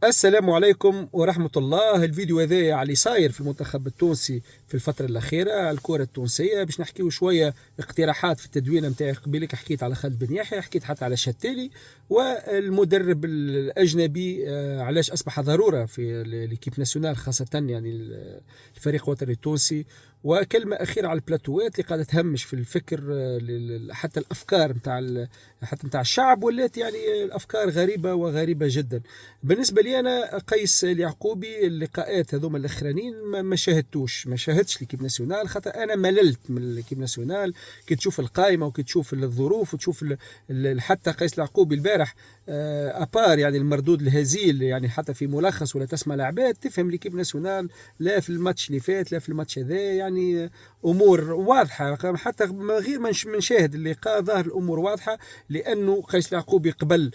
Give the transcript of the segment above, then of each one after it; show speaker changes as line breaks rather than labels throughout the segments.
السلام عليكم ورحمة الله. الفيديو هذا على صاير في المنتخب التونسي في الفترة الأخيرة، الكرة التونسية، باش نحكيو شوية اقتراحات في التدوينة نتاعي. قبيلك حكيت على خالد بن يحيى، حكيت حتى على الشتالي والمدرب الأجنبي، علاش أصبح ضرورة في ليكيب ناسيونال، خاصة يعني الفريق الوطني التونسي. وكلمة أخيرة على البلاتوات اللي قاعدة تهمش في الفكر، حتى الأفكار نتاع الشعب، ولات يعني الأفكار غريبة وغريبة جدا. بالنسبة لي أنا قيس اليعقوبي، اللقاءات هذوما الأخرانيين ما شاهدتش ليكيب ناسيونال، خاطر أنا مللت من ليكيب ناسيونال. كي تشوف القائمة وكي تشوف الظروف وتشوف حتى قيس اليعقوبي البارح، أبار يعني المردود الهزيل، يعني حتى في ملخص ولا تسمع لعبات تفهم ليكيب ناسيونال، لا في الماتش اللي فات لا في الماتش هذا، يعني أمور واضحة. حتى من غير ما نشاهد اللقاء ظاهر الأمور واضحة، لأنه قيس اليعقوبي قبل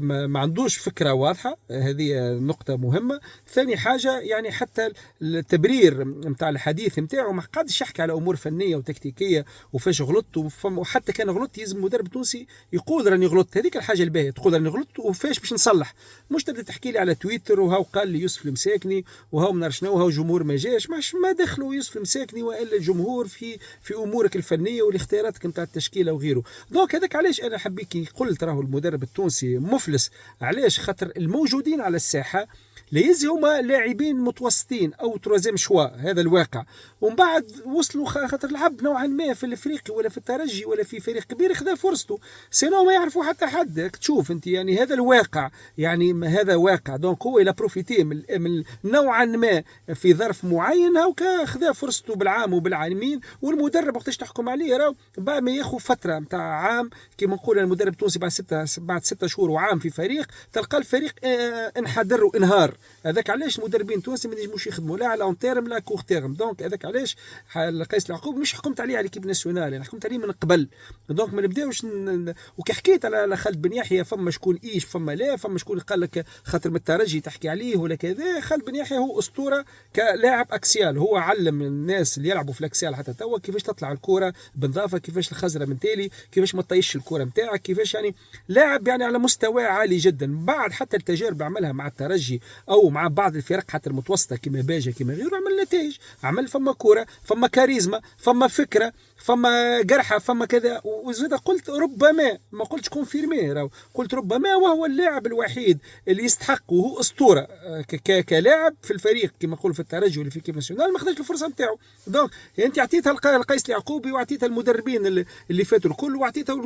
ما عندوش فكرة واضحة. هذه نقطة مهمة. ثاني حاجة يعني حتى التبرير نتاع الحديث نتاعو ما قادش يحكي على أمور فنية وتكتيكية وفاش غلطت، وحتى كان غلطت يلزم المدرب التونسي يقول راني غلطت. هذيك الحاجة الباهية، تقول راني غلطت وفاش باش نصلح، مش تبدا تحكي لي على تويتر وهاو قال لي يوسف المساكني وهاو من شنو وهاو جمهور ما جاش. ما دخلوا يوسف المساكني والا الجمهور في امورك الفنيه والاختيارات نتاع التشكيله وغيره. دونك هذاك علاش انا حبيت كي قلت راهو المدرب التونسي مفلس. علاش؟ خاطر الموجودين على الساحه ليزي هما لاعبين متوسطين او تروزيم شوا، هذا الواقع. ومن بعد وصلوا خاطر لعب نوعا ما في الافريقي ولا في الترجي ولا في فريق كبير خذا فرصته، سينو ما يعرفوا حتى حد. تشوف انت يعني هذا الواقع، يعني هذا واقع. دونك هو الى بروفيتي من نوعا ما في ظرف معين، هاكا خذا فرصته بالعام وبالعالمين. والمدرب وقتاش تحكم عليه راهو بعد ما ياخذ فتره نتاع عام، كما نقول المدرب التونسي بعد 6 شهور وعام في فريق، تلقى الفريق انحدر وانهار. هذاك علاش المدربين التونسي ما ينجموش يخدموا لا على لون تيرم لا كور تيرم. دونك هذاك علاش قيس اليعقوب مش حكمت عليه على كيب ناسيونال، يعني حكمت عليه من قبل. دونك ما نبداوش وكي حكيت على خالد بن يحيى، فما شكون فما لا، فما شكون قال لك خاطر من الترجي تحكي عليه ولا كذا. خالد بن يحيى هو اسطوره كلاعب اكسيال، هو علم الناس اللي يلعبوا في الاكسيال حتى توا كيفاش تطلع الكره بنظافه، كيفاش الخزره من تالي، كيفاش ما تطيش الكره نتاعك، كيفاش يعني لاعب يعني على مستوى عالي جدا. بعد حتى التجارب عملها مع الترجي او مع بعض الفرق حتى المتوسطه كما باجا كما غيره، عمل نتائج، عمل فما كوره، فما كاريزما، فما فكره، فما جرحه، فما كذا. وزيد قلت ربما، ما قلتش كونفيرمي، قلت ربما وهو اللاعب الوحيد اللي يستحق وهو اسطوره كلاعب في الفريق كما نقول في الترجي ولا في كيف ناسيونال، ما خدش الفرصه نتاعو. دونك يعني انت عطيتها لقيس اليعقوبي وعطيتها المدربين اللي فاتوا الكل، وعطيتها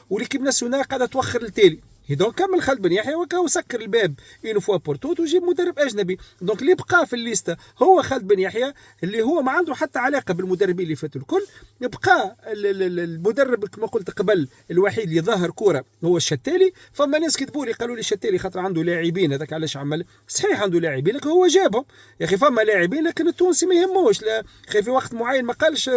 وليكيب ناسيونال قاعده توخر التالي. دونك كمل خالد بن يحيى وكاو سكر الباب اون فوا بورتوت وجيب مدرب اجنبي. دونك اللي بقى في الليسته هو خالد بن يحيى، اللي هو ما عنده حتى علاقه بالمدربين اللي فاتوا الكل. بقى المدرب كما قلت قبل الوحيد اللي ظاهر كوره هو الشتالي. فما ناس كتبوا لي قالوا لي الشتالي خاطر عنده لاعبين، هذاك علاش عمل. صحيح عنده لاعبين لكن هو جابهم يا اخي. فما لاعبين لكن التونسي ما يهموش، لا خي في وقت معين ما قالوش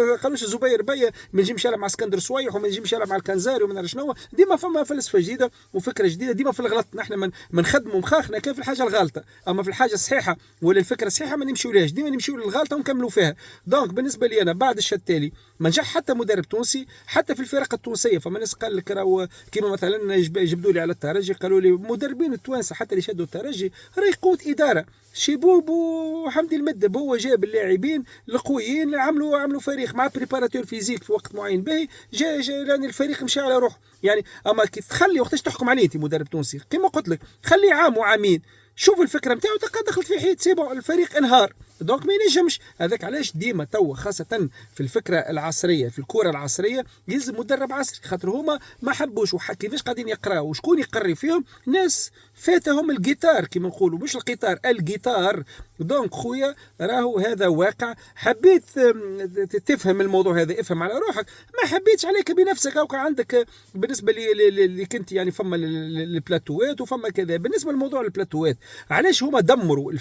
الزبير بيا ما نجمش يلعب مع اسكندر صويح وما نجمش يلعب مع الكنزاري وما نعرف شنو. ديما فما فلسفه جديده وفكره جديده، ديما في الغلط نحن من نخدموا مخاخنا كان في الحاجه الغلطه، اما في الحاجه الصحيحه ولا الفكره الصحيحه ما نمشيولهاش، ديما نمشيو للغلطه ونكملوا فيها. دونك بالنسبه لي انا بعد الشتالي ما نجح حتى مدرب تونسي حتى في الفرق التونسيه. فما ناس قال لك راهو كيما مثلا جبدوا لي على الترجي، قالوا لي مدربين التوانسه حتى اللي شدوا الترجي راهي قوه اداره. شيبوب وحمدي المدب هو جاب اللاعبين القويين اللي عملوا فريق مع بريباراتور فيزيك في وقت معين باهي، جا يعني الفريق مشى على روحه. يعني اما كي تخلي وقتاش تحكم عليه انت مدرب تونسي كما قلت لك، خليه عام وعامين شوف الفكره نتاعو، تلقى دخلت في حيط سيبو الفريق انهار. دونك ما ينجمش. هذاك علاش ديما توا خاصه في الفكره العصريه في الكره العصريه يلزم مدرب عصري، خاطر هما ما حبوش كيفاش قاعدين يقراوا وشكون يقري فيهم ناس فاتهم الجيتار كما نقولوا، مش القطار الجيتار. دونك خويا راهو هذا واقع. حبيت تفهم الموضوع هذا افهم على روحك، ما حبيتش عليك بنفسك. او عندك بالنسبه اللي كنت يعني فما البلاتوات وفما كذا. بالنسبه لموضوع البلاتوات علاش هما دمروا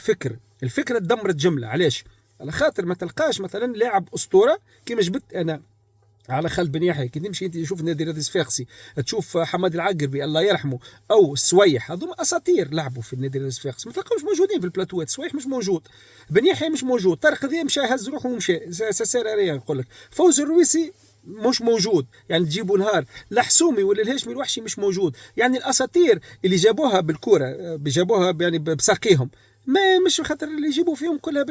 الفكره دمرت جمله. علاش؟ على خاطر ما تلقاش مثلا لاعب اسطوره كيما جبت انا على خالد بن يحيى. كي تمشي انت تشوف نادي رياضي صفاقسي، تشوف حماد العقربي الله يرحمه او السويح، هذوما اساطير لعبوا في النادي رياضي صفاقسي، ما تلقاوش موجودين في البلاتوات. السويح مش موجود، بن يحيى مش موجود، طارق ذي مشى هز روحه ومشى سارة نقول لك. فوز الرويسي مش موجود. يعني تجيبوا نهار الحسومي ولا الهاشمي الوحشي مش موجود. يعني الاساطير اللي جابوها بالكره جابوها يعني بساقيهم، ما مش خاطر اللي يجيبوا فيهم كلها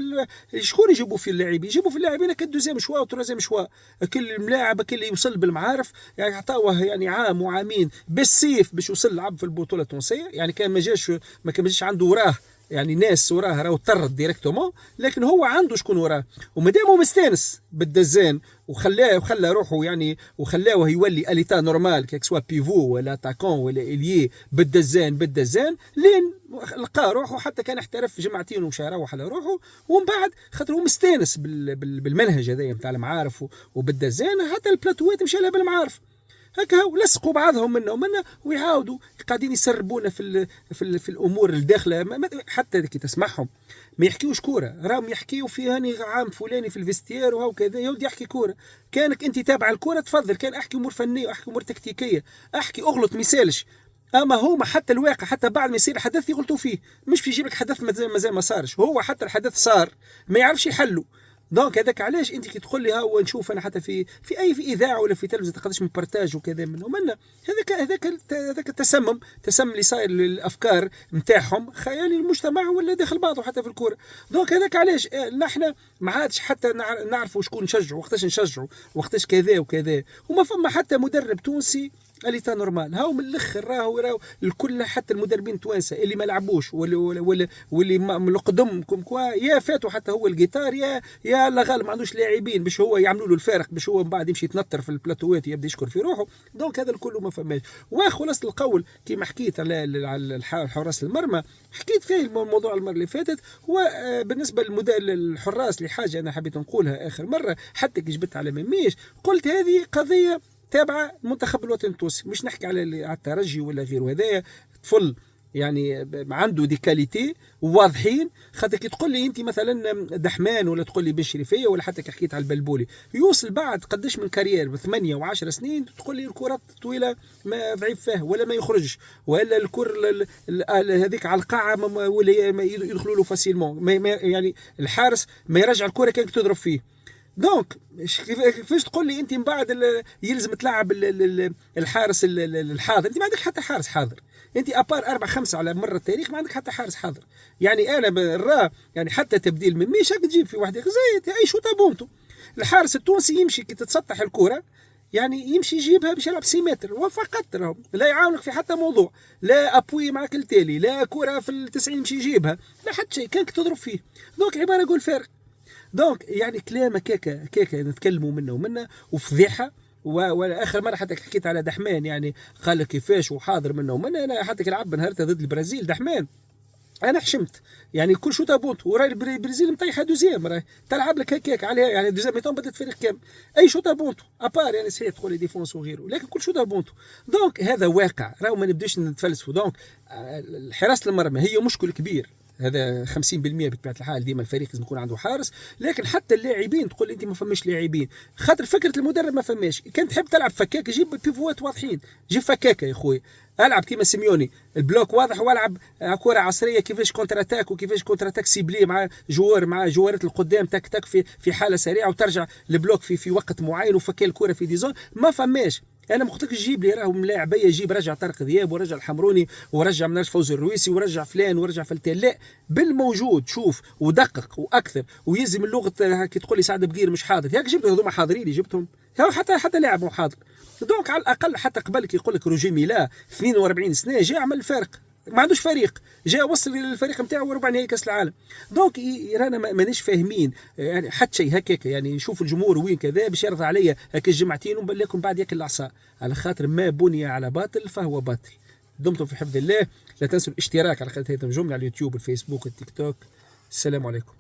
شكون يجيبوا في اللاعبين؟ يجيبوا في اللاعبين كل دوزيام شوا وتروزيام شوا، كل ملاعب كل يوصل بالمعارف يعني عطاوه يعني عام وعامين بالسيف باش يوصل لعب في البطوله التونسيه. يعني كان ما جاش عنده وراه يعني ناس وراه راهو طرد ديريكتومون، لكن هو عنده شكون وراه، ومادامو مستانس بالدزان وخلى روحه يعني وخلاه يولي اليتا نورمال كيك سوا بيفو ولا تاكون ولا اليي بالدزان لين لقى روحه، حتى كان احترف جمعتين ومشى يروح على روحه. ومن بعد خاطر هو مستانس بالمنهج هذايا نتاع المعارف وبالدزان، حتى البلاتوات مشى لها بالمعارف هكا هو لصقوا بعضهم منا ومنا ويعاودوا قاعدين يسربونا في الامور الداخله. حتى كي تسمعهم ما يحكيوش كوره، راهم يحكيوا في هاني عام فلاني في الفيستير وهكذا. يا ودي احكي كوره، كانك انت تابع الكوره تفضل، كان احكي امور فنيه واحكي امور تكتيكيه، احكي اغلط مثالش. اما هما حتى الواقع حتى بعد ما يصير حدث يغلطوا فيه، مش في يجيب لك حدث مازال ما صارش، هو حتى الحدث صار ما يعرفش يحلوا. دونك هذاك علاش انت كي تقول لي ها ونشوف انا حتى في اذاعه ولا في تلفزه تقدرش من بارتاج وكذا منهم منا، هذاك التسمم اللي صاير للافكار نتاعهم خيالي المجتمع ولا داخل بعضه حتى في الكوره. دونك هذاك علاش نحن ما عادش حتى نعرفوا شكون نشجعوا وقتاش نشجعوا وقتاش كذا وكذا، وما فما حتى مدرب تونسي اليتا نورمال. هاو من الاخر راهو الكل حتى المدربين التوانسه اللي ما لعبوش واللي من القدم كوا يا فاتوا حتى هو الجيتار يا الله غالب ما عندوش لاعبين باش هو يعملوا له الفارق باش هو من بعد يمشي يتنطر في البلاتوات يبدا يشكر في روحه. دونك هذا الكل ما فماش. وخلاص القول كيما حكيت على حراس المرمى، حكيت فيه الموضوع المره اللي فاتت. هو بالنسبه للحراس لحاجه انا حبيت نقولها اخر مره حتى كي جبت على ميميش، قلت هذه قضيه تابعه المنتخب الوطني التونسي، مش نحكي على الترجي ولا غيره. هذايا طفل يعني عنده دي كاليتي واضحين. خاطر كي تقول لي انت مثلا دحمان ولا تقول لي بن شريفيه ولا حتى كي حكيت على البلبولي يوصل بعد قداش من كارير ب8 و10 سنين، تقول لي الكرات الطويله ما ضعيف فيها ولا ما يخرجش ولا الكر هذيك على القاعه ولا يدخلوا له فاسيلمون، يعني الحارس ما يرجع الكره كانك تضرب فيه. دونك كيفاش تقول لي انت من بعد يلزم تلعب الحارس الحاضر؟ انت ما عندك حتى حارس حاضر، انت ابار 4-5 على مر التاريخ ما عندك حتى حارس حاضر. يعني انا برا يعني حتى تبديل من ميش هاك تجيب في واحد زي اي شوطه بونتو. الحارس التونسي يمشي كي تتسطح الكره يعني يمشي يجيبها باش يلعب 6 متر وفقط، لا يعاونك في حتى موضوع، لا ابوي معك التالي، لا كره في ال90 يمشي يجيبها، لا حتى شيء كانك تضرب فيه. دونك عباره يقول فارق. دونك يعني كلامه كيكا نتكلموا منه ومنه وفضيحه. واخر مره حتى حكيت على دحمان يعني قال لك كيفاش وحاضر منه ومنه. انا حتى كي لعب نهارتها ضد البرازيل دحمان انا حشمت يعني كل شوطه بونت وراي البرازيل مطيحه دوزيام راي تلعب لك هكاك عليها يعني دوزيام ميتون بدات فريق كامل اي شوطه بونتو ابار يعني صحيح تقول لي ديفونس وغيره لكن كل شوطه بونتو. دونك هذا واقع راهو ما نبداش نتفلسفوا. دونك حراسه المرمى هي مشكل كبير، هذا 50% بطبيعه الحال ديما الفريق لازم يكون عنده حارس. لكن حتى اللاعبين تقول انت ما فماش لاعبين خاطر فكره المدرب ما فماش. كان تحب تلعب فكاك جيب بيفوات واضحين، جيب فكاكه يا خويا، العب كيما سيميوني البلوك واضح والعب كره عصريه كيفاش كونتر اتاك وكيفاش كونتر اتاك سيبلي مع جوارات القدام تك تك في حاله سريعه وترجع البلوك في وقت معين وفكا الكره في ديزون. ما فماش. انا ما قلتلكش جيب لي راهو ملاعبيه يجيب رجع طارق ذياب ورجع الحمروني ورجع مناش فوز الرويسي ورجع فلان ورجع فلتان، لا بالموجود شوف ودقق واكثر ويلزم اللغه. كي تقول لي سعد بقير مش حاضر ياك جبت هذوما حاضرين اللي جبتهم حتى لاعب مو حاضر. دونك على الاقل حتى قبل يقول لك روجي ميلا 42 سنه جاء عمل الفارق، ما عندوش فريق جاء وصل للفريق نتاعو وربع نهائي كاس العالم. دونك رانا مانيش فاهمين يعني حتى شيء هكاك يعني نشوف الجمهور وين كذا باش يرضى عليا هكا الجمعتين ونبليكم بعد ياكل العصا على خاطر ما بني على باطل فهو باطل. دمتم في حفظ الله. لا تنسوا الاشتراك على قناه هيثم جمله على اليوتيوب والفيسبوك والتيك توك. السلام عليكم.